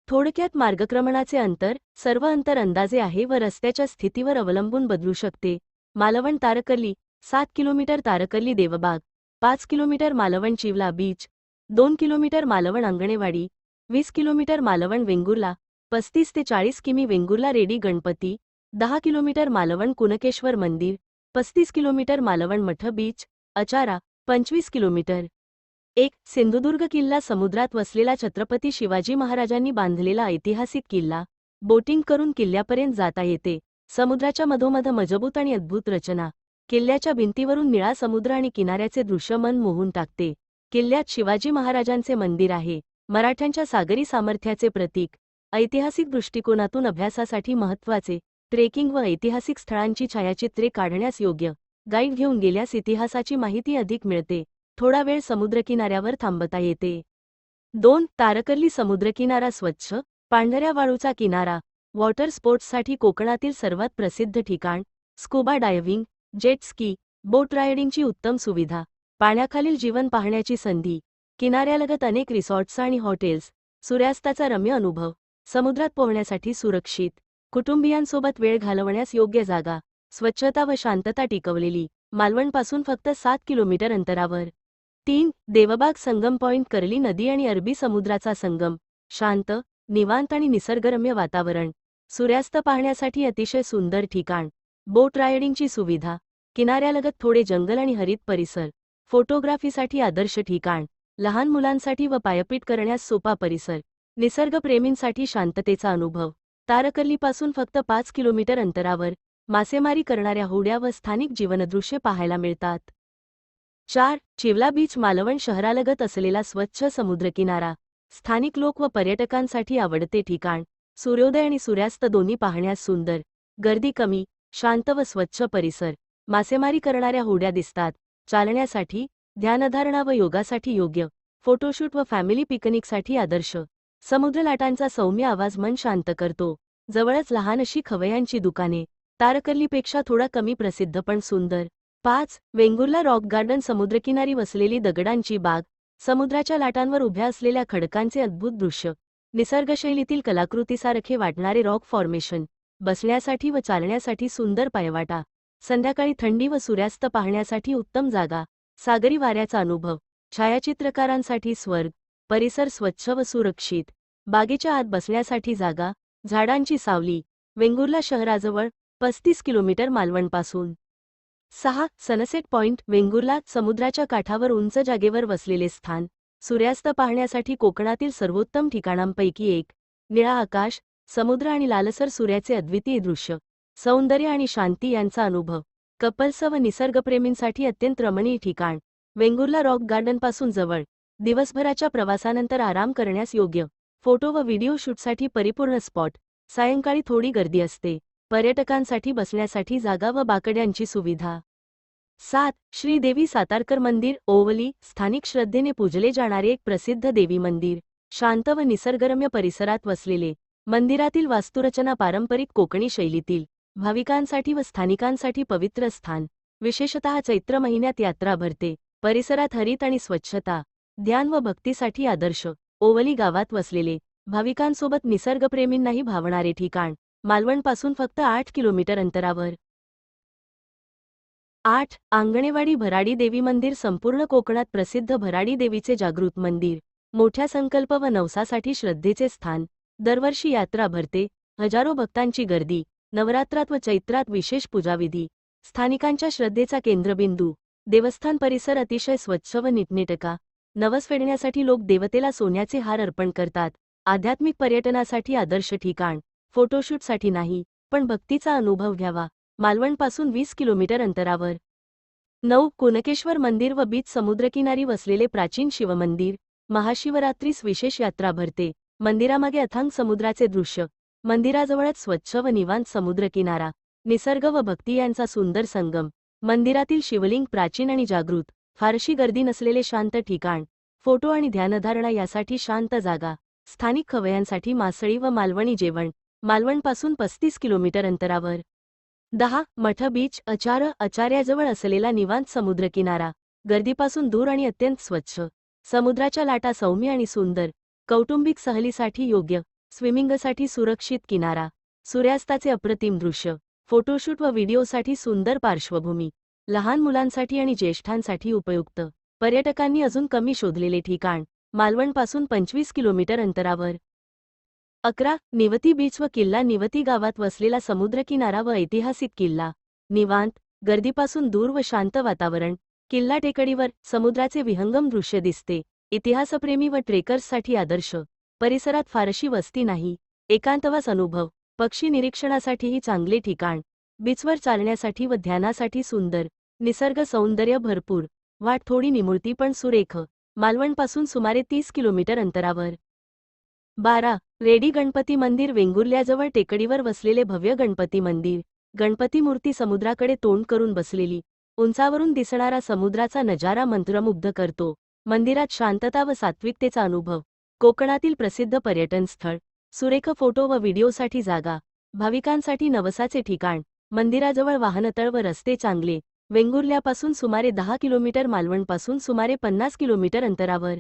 थोडक्यात मार्गक्रमणाचे अंतर सर्व अंतर अंदाजे आहे व रस्त्याच्या स्थितीवर अवलंबून बदलू शकते। Malvan Tarkarli 7 kilometre Tarkarli Devbag, 5 kilometre Malvan Chivla beach, 2 kilometre Malvan Anganewadi, 20 kilometre Malvan Vengurla, 35 ते 40 किमी वेंगुर्ला रेडी गणपती, 10 किलोमीटर मालवण कुणकेश्वर मंदिर, 35 किलोमीटर मालवण मठ बीच, अचारा, 25 किलोमीटर। 1. सिंधुदुर्ग किल्ला समुद्रात वसलेला छत्रपती शिवाजी महाराजांनी बांधलेला ऐतिहासिक किल्ला। बोटिंग करून किल्ल्यापर्यंत जाता येते। समुद्राच्या मधोमध मजबूत आणि अद्भुत रचना। किल्ल्याच्या भिंतीवरून निळा समुद्र आणि किनाऱ्याचे दृश्य मन मोहून टाकते। किल्ल्यात शिवाजी महाराजांचे मंदिर आहे, मराठ्यांच्या सागरी सामर्थ्याचे प्रतीक। ऐतिहासिक दृष्टिकोनातून अभ्यासासाठी महत्त्वाचे। ट्रेकिंग व ऐतिहासिक स्थळांची छायाचित्रे काढण्यास योग्य। गाईड घेऊन गेल्यास इतिहासाची माहिती अधिक मिळते। थोडा वेळ समुद्रकिनाऱ्यावर थांबता येते। 2. तारकर्ली समुद्रकिनारा स्वच्छ, पांढऱ्या वाळूचा किनारा। वॉटर स्पोर्ट्ससाठी कोकणातील सर्वात प्रसिद्ध ठिकाण। स्कुबा डायव्हिंग, जेट स्की, बोट रायडिंगची उत्तम सुविधा। पाण्याखालील जीवन पाहण्याची संधी। किनाऱ्यालगत अनेक रिसॉर्ट्स आणि हॉटेल्स। सूर्यास्ताचा रम्य अनुभव। समुद्रात पोहण्यासाठी सुरक्षित। कुटुंबियांसोबत वेळ घालवण्यास योग्य जागा। स्वच्छता व शांतता टिकवलेली। मालवणपासून फक्त 7 किलोमीटर अंतरावर। 3. देवबाग संगम पॉइंट कर्ली नदी आणि अरबी समुद्राचा संगम। शांत, निवांत आणि निसर्गरम्य वातावरण। सूर्यास्त पाहण्यासाठी अतिशय सुंदर ठिकाण। बोट रायडिंगची सुविधा। किनाऱ्यालगत थोडे जंगल आणि हरित परिसर। फोटोग्राफीसाठी आदर्श ठिकाण। लहान मुलांसाठी व पायपीट करण्यास सोपा परिसर। निसर्गप्रेमींसाठी शांततेचा अनुभव। तारकर्लीपासून फक्त 5 किलोमीटर अंतरावर मासेमारी करणाऱ्या होड्या व स्थानिक जीवनदृश्य पाहायला मिळतात। 4. चिवला बीच मालवण शहरालगत असलेला स्वच्छ समुद्रकिनारा। स्थानिक लोक व पर्यटकांसाठी आवडते ठिकाण। सूर्योदय आणि सूर्यास्त दोन्ही पाहण्यास सुंदर। गर्दी कमी, शांत व स्वच्छ परिसर। मासेमारी करणाऱ्या होड्या दिसतात। चालण्यासाठी, ध्यानधारणा व योगासाठी योग्य। फोटोशूट व फॅमिली पिकनिकसाठी आदर्श। समुद्रलाटांचा सौम्य आवाज मन शांत करतो। जवळच लहान अशी खवय्यांची दुकाने। तारकर्लीपेक्षा थोडा कमी प्रसिद्ध पण सुंदर। 5. वेंगुर्ला रॉक गार्डन समुद्रकिनारी वसलेली दगडांची बाग। समुद्राच्या लाटांवर उभ्या असलेल्या खडकांचे अद्भुत दृश्य। निसर्गशैलीतील कलाकृतीसारखे वाटणारे रॉक फॉर्मेशन। बसण्यासाठी व चालण्यासाठी सुंदर पायवाटा। संध्याकाळी थंडी व सूर्यास्त पाहण्यासाठी उत्तम जागा। सागरी वाऱ्याचा अनुभव। छायाचित्रकारांसाठी स्वर्ग। परिसर स्वच्छ व सुरक्षित। बागेच्या आत बसण्यासाठी जागा, झाडांची सावली। वेंगुर्ला शहराजवळ 35 किलोमीटर मालवणपासून। 6. सनसेट पॉइंट वेंगुर्ला समुद्राच्या काठावर उंच जागेवर वसलेले स्थान। सूर्यास्त पाहण्यासाठी कोकणातील सर्वोत्तम ठिकाणांपैकी एक। निळा आकाश, समुद्र आणि लालसर सूर्याचे अद्वितीय दृश्य। सौंदर्य आणि शांती यांचा अनुभव। कपल्स व निसर्गप्रेमींसाठी अत्यंत रमणीय ठिकाण। वेंगुर्ला रॉक गार्डनपासून जवळ। दिवसभराच्या प्रवासानंतर आराम करण्यास योग्य। फोटो व व्हिडिओ शूटसाठी परिपूर्ण स्पॉट। सायंकाळी थोडी गर्दी असते। पर्यटकांसाठी बसण्यासाठी जागा व बाकड्यांची सुविधा। 7. श्रीदेवी सातारकर मंदिर ओवली स्थानिक श्रद्धेने पूजले जाणारे एक प्रसिद्ध देवी मंदिर। शांत व निसर्गरम्य परिसरात वसलेले। मंदिरातील वास्तुरचना पारंपरिक कोकणी शैलीतील। भाविकांसाठी व स्थानिकांसाठी पवित्र स्थान। विशेषतः चैत्र महिन्यात यात्रा भरते। परिसरात हरित आणि स्वच्छता। ध्यान व भक्तीसाठी आदर्श। ओवली गावात वसलेले। भाविकांसोबत निसर्गप्रेमींनाही भावणारे ठिकाण। मालवणपासून फक्त 8 किलोमीटर अंतरावर। 8. आंगणेवाडी भराडी देवी मंदिर संपूर्ण कोकणात प्रसिद्ध भराडी देवीचे जागृत मंदिर। मोठ्या संकल्प व नवसासाठी श्रद्धेचे स्थान। दरवर्षी यात्रा भरते। हजारो भक्तांची गर्दी। नवरात्रात व चैत्रात विशेष पूजाविधी। स्थानिकांच्या श्रद्धेचा केंद्रबिंदू। देवस्थान परिसर अतिशय स्वच्छ व नीटनेटका। नवस फेडण्यासाठी लोक देवतेला सोन्याचे हार अर्पण करतात। आध्यात्मिक पर्यटनासाठी आदर्श ठिकाण। फोटोशूटसाठी नाही, पण भक्तीचा अनुभव घ्यावा। मालवणपासून 20 किलोमीटर अंतरावर। 9. कुणकेश्वर मंदिर व बीच समुद्रकिनारी वसलेले प्राचीन शिवमंदिर। महाशिवरात्रीस विशेष यात्रा भरते। मंदिरामागे अथांग समुद्राचे दृश्य। मंदिराजवळच स्वच्छ व निवांत समुद्रकिनारा। निसर्ग व भक्ती यांचा सुंदर संगम। मंदिरातील शिवलिंग प्राचीन आणि जागृत। फारशी गर्दी नसलेले शांत ठिकाण। फोटो आणि ध्यानधारणा यासाठी शांत जागा। स्थानिक खवय्यांसाठी मासळी व मालवणी जेवण। मालवणपासून 35 किलोमीटर अंतरावर। 10. मठ बीच अचाऱ्याजवळ असलेला निवांत समुद्रकिनारा। गर्दीपासून दूर आणि अत्यंत स्वच्छ। समुद्राच्या लाटा सौम्य आणि सुंदर। कौटुंबिक सहलीसाठी योग्य। स्विमिंगसाठी सुरक्षित किनारा, सूर्यास्ताचे अप्रतिम दृश्य, फोटोशूट व व्हिडिओसाठी सुंदर पार्श्वभूमी, लहान मुलांसाठी आणि ज्येष्ठांसाठी उपयुक्त. पर्यटकांनी अजून कमी शोधलेले ठिकाण, मालवणपासून 25 किलोमीटर अंतरावर. 11. निवती बीच व किल्ला. निवती गावात वसलेला समुद्रकिनारा व ऐतिहासिक किल्ला. निवांत, गर्दीपासून दूर व शांत वातावरण. किल्ला टेकडीवर, समुद्राचे विहंगम दृश्य दिसते. इतिहासप्रेमी व ट्रेकर्ससाठी आदर्श. परिसरात फारशी वस्ती नाही. एकांतवास अनुभव. पक्षी निरीक्षणासाठीही चांगले ठिकाण. बीचवर चालण्यासाठी व ध्यानासाठी सुंदर. निसर्ग सौंदर्य भरपूर. वाट थोडी निमुळती पण सुरेख. मालवणपासून सुमारे 30 किलोमीटर अंतरावर. 12. रेडी गणपती मंदिर. वेंगुर्ल्याजवळ टेकडीवर वसलेले भव्य गणपती मंदिर. गणपती मूर्ती समुद्राकडे तोंड करून बसलेली. उंचावरून दिसणारा समुद्राचा नजारा मंत्रमुग्ध करतो. मंदिरात शांतता व सात्विकतेचा अनुभव. कोकणातील प्रसिद्ध पर्यटन स्थळ. सुरेख फोटो व व्हिडिओसाठी जागा. भाविकांसाठी नवसाचे ठिकाण. मंदिराजवळ वाहनतळ व रस्ते चांगले. वेंगुर्ल्यापासून सुमारे 10 किलोमीटर. मालवणपासून सुमारे 50 किलोमीटर अंतरावर.